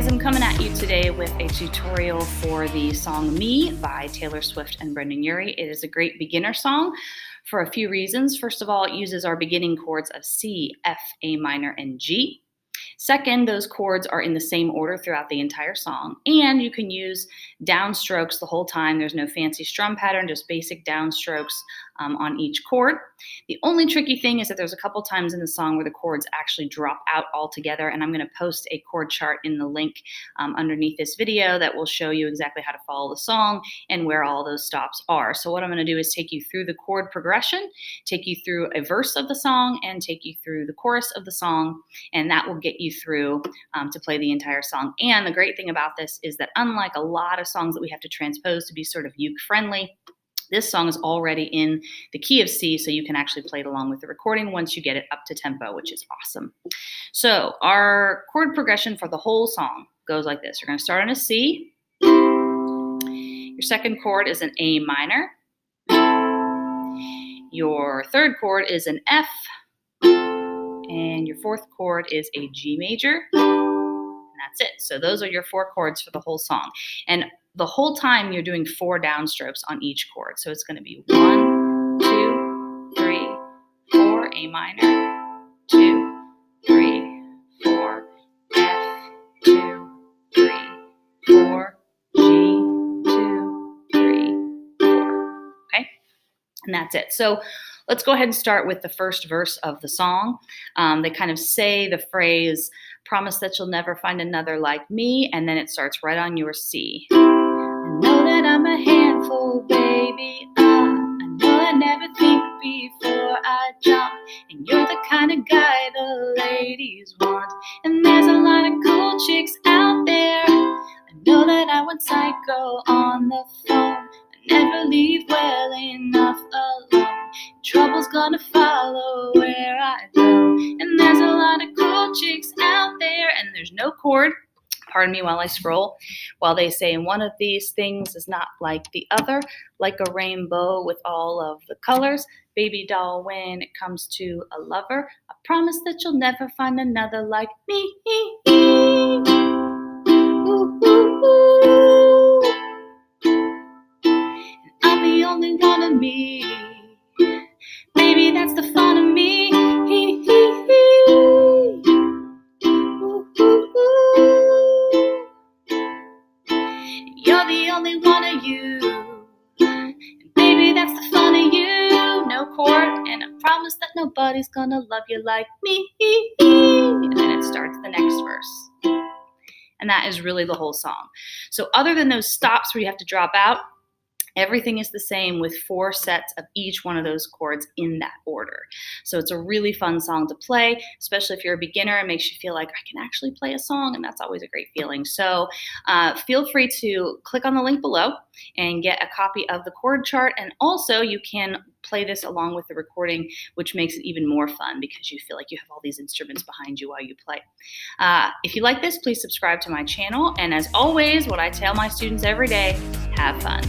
guys, I'm coming at you today with a tutorial for the song Me by Taylor Swift and Brendon Urie. It is a great beginner song for a few reasons. First of all, it uses our beginning chords of C, F, A minor, and G. Second, those chords are in the same order throughout the entire song, and you can use downstrokes the whole time. There's no fancy strum pattern, just basic downstrokes on each chord. The only tricky thing is that there's a couple times in the song where the chords actually drop out altogether, and I'm going to post a chord chart in the link underneath this video that will show you exactly how to follow the song and where all those stops are. So what I'm going to do is take you through the chord progression, take you through a verse of the song, and take you through the chorus of the song, and that will get you through to play the entire song. And the great thing about this is that unlike a lot of songs that we have to transpose to be sort of uke friendly, this song is already in the key of C, so you can actually play it along with the recording once you get it up to tempo, which is awesome. So our chord progression for the whole song goes like this. You're going to start on a C. Your second chord is an A minor. Your third chord is an F. And your fourth chord is a G major. And that's it. So those are your four chords for the whole song. And the whole time you're doing 4 downstrokes on each chord. So it's going to be 1, 2, 3, 4, A minor, 2, 3, 4, F, 2, 3, 4, G, 2, 3, 4. Okay? And that's it. So let's go ahead and start with the first verse of the song. They kind of say the phrase, promise that you'll never find another like me, and then it starts right on your C. I know that I'm a handful, baby. I know I never think before I jump, and you're the kind of guy the ladies want. And there's a lot of cool chicks out there. I know that I went psycho on the phone. I never leave well enough alone. Trouble's gonna follow where I go. And there's a lot of cool chicks out there, and there's no chord. Pardon me while I scroll. While they say one of these things is not like the other, like a rainbow with all of the colors. Baby doll, when it comes to a lover, I promise that you'll never find another like me. Ooh, ooh, ooh. And I'm the only one of me. Baby, that's the fun of me. You're the only one of you. And baby, that's the fun of you. No chord, and I promise that nobody's gonna love you like me. And then it starts the next verse. And that is really the whole song. So other than those stops where you have to drop out, everything is the same with 4 sets of each one of those chords in that order. So it's a really fun song to play, especially if you're a beginner. It makes you feel like I can actually play a song, and that's always a great feeling. So feel free to click on the link below and get a copy of the chord chart. And also you can play this along with the recording, which makes it even more fun because you feel like you have all these instruments behind you while you play. If you like this, please subscribe to my channel. And as always, what I tell my students every day, have fun.